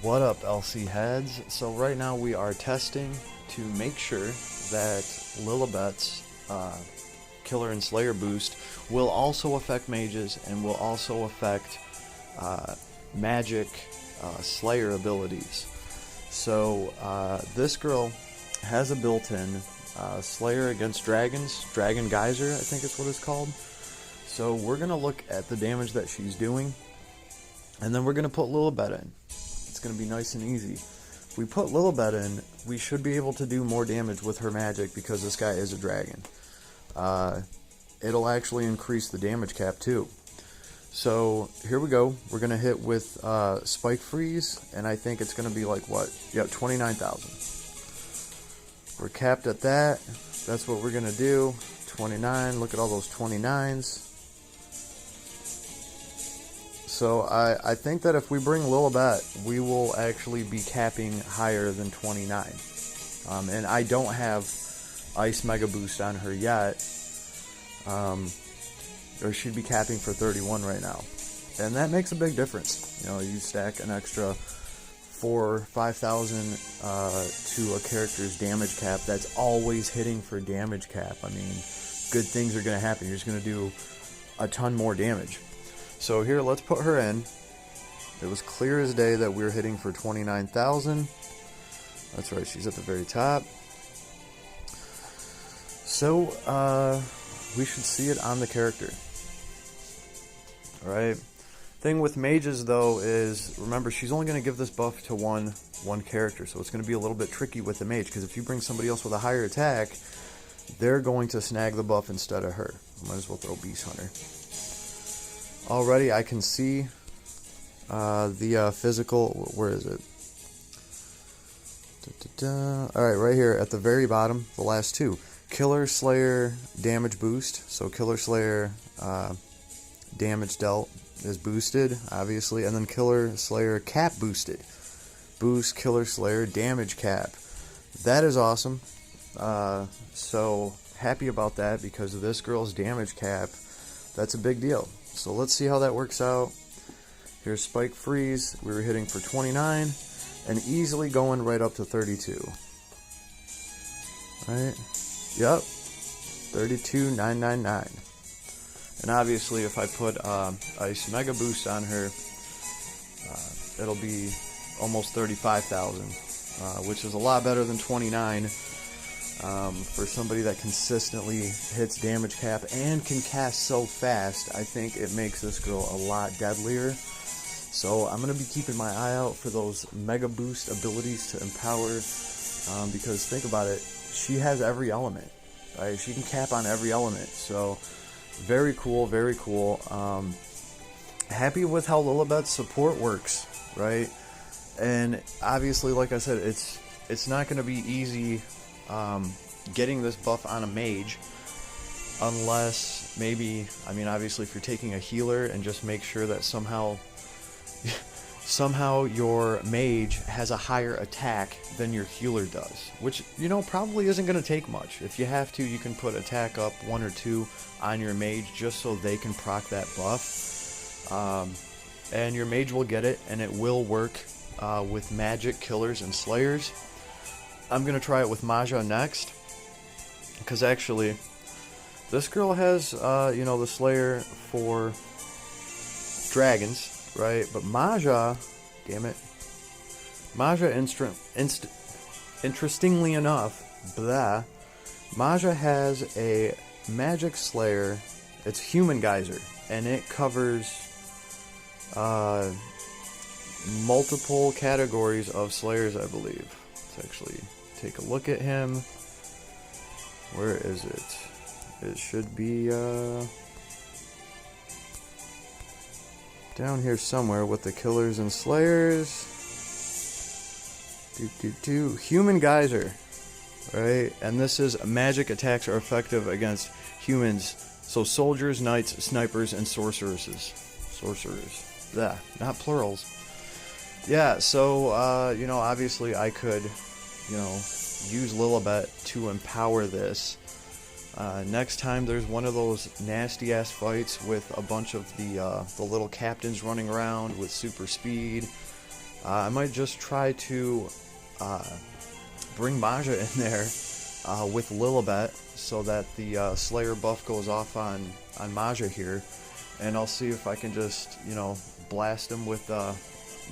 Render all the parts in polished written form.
What up, LC heads? So right now we are testing to make sure that Lilebette's Killer and Slayer boost will also affect mages and will also affect magic Slayer abilities. So this girl has a built-in Slayer against dragons, Dragon Geyser, I think is what it's called. So we're going to look at the damage that she's doing, and then we're going to put Lilebette in. It's going to be nice and easy. If we put Lilebette in, we should be able to do more damage with her magic because this guy is a dragon. It'll actually increase the damage cap too. So here we go. We're going to hit with Spike Freeze, and I think it's going to be like what? Yeah, 29,000. We're capped at that. That's what we're going to do. 29. Look at all those 29s. So I think that if we bring Lilebette, we will actually be capping higher than 29. And I don't have Ice Mega Boost on her yet. Or she'd be capping for 31 right now. And that makes a big difference. You know, you stack an extra 4,000 or 5,000 to a character's damage cap. That's always hitting for damage cap. I mean, good things are going to happen. You're just going to do a ton more damage. So here, let's put her in. It was clear as day that we were hitting for 29,000. That's right, she's at the very top. So, we should see it on the character. Alright. Thing with mages, though, is, remember, she's only going to give this buff to one character, so it's going to be a little bit tricky with the mage, because if you bring somebody else with a higher attack, they're going to snag the buff instead of her. Might as well throw Beast Hunter. Already I can see the physical, where is it? Alright, right here at the very bottom, the last two. Killer Slayer damage boost, so Killer Slayer damage dealt is boosted, obviously, and then Killer Slayer cap boosted. Boost Killer Slayer damage cap. That is awesome. So happy about that, because of this girl's damage cap, that's a big deal. So let's see how that works out. Here's Spike Freeze. We were hitting for 29 and easily going right up to 32. Right? Yep. 32,999. And obviously if I put Ice Mega Boost on her, it'll be almost 35,000, which is a lot better than 29. For somebody that consistently hits damage cap and can cast so fast, I think it makes this girl a lot deadlier. So I'm going to be keeping my eye out for those Mega Boost abilities to empower, because think about it, she has every element, right? She can cap on every element, so very cool, very cool. Happy with how Lilebette's support works, right? And obviously, like I said, it's not going to be easy getting this buff on a mage, unless maybe, I mean, obviously if you're taking a healer, and just make sure that somehow your mage has a higher attack than your healer does, which, you know, probably isn't going to take much. If you have to, you can put attack up 1 or 2 on your mage just so they can proc that buff, and your mage will get it, and it will work with magic killers and slayers. I'm going to try it with Maja next, because actually, this girl has, you know, the Slayer for dragons, right? But Maja, damn it, Maja, interestingly enough, Maja has a magic Slayer. It's Human Geyser, and it covers multiple categories of Slayers, I believe. Let's actually take a look at him. Where is it? It should be down here somewhere with the Killers and Slayers. Human Geyser, right? And this is magic attacks are effective against humans, so soldiers, knights, snipers, and sorcerers. Not plurals. Yeah, so you know, obviously I could, you know, use Lilebette to empower this. Next time there's one of those nasty ass fights with a bunch of the little captains running around with super speed, I might just try to bring Maja in there with Lilebette so that the Slayer buff goes off on Maja here, and I'll see if I can just, you know, blast him with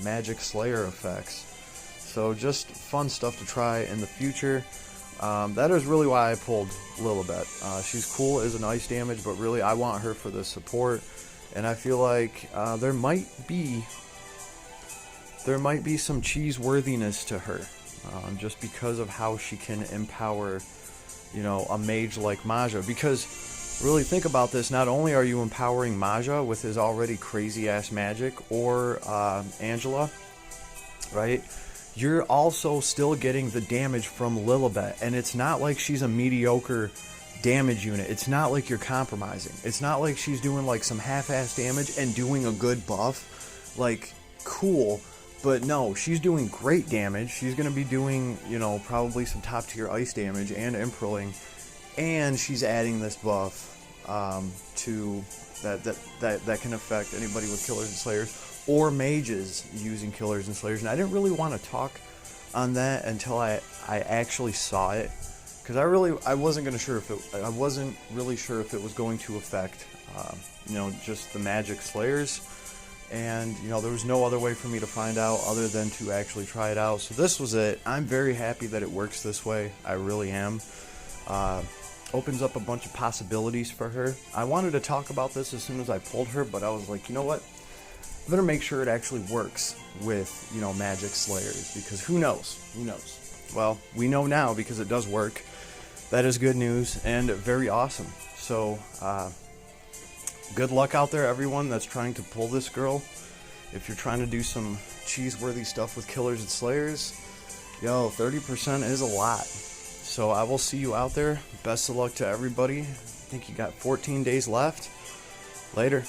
magic Slayer effects. So just fun stuff to try in the future. That is really why I pulled Lilebette. She's cool as an ice damage, but really I want her for the support, and I feel like there might be some cheese-worthiness to her, just because of how she can empower, you know, a mage like Maja. Because really think about this, not only are you empowering Maja with his already crazy-ass magic, or Angela, right? You're also still getting the damage from Lilebette, and it's not like she's a mediocre damage unit. It's not like you're compromising. It's not like she's doing like some half-ass damage and doing a good buff. Like, cool, but no, she's doing great damage. She's going to be doing, you know, probably some top-tier ice damage and imperling, and she's adding this buff to that can affect anybody with Killers and Slayers, or mages using Killers and Slayers. And I didn't really want to talk on that until I actually saw it, because I wasn't really sure if it was going to affect you know, just the magic Slayers. And you know, there was no other way for me to find out other than to actually try it out. So this was it. I'm very happy that it works this way. I really am. Opens up a bunch of possibilities for her. I wanted to talk about this as soon as I pulled her, but I was like, you know what? I better make sure it actually works with, you know, magic Slayers, because who knows? Who knows? Well, we know now because it does work. That is good news and very awesome. So, good luck out there, everyone that's trying to pull this girl. If you're trying to do some cheese-worthy stuff with Killers and Slayers, yo, 30% is a lot. So I will see you out there. Best of luck to everybody. I think you got 14 days left. Later.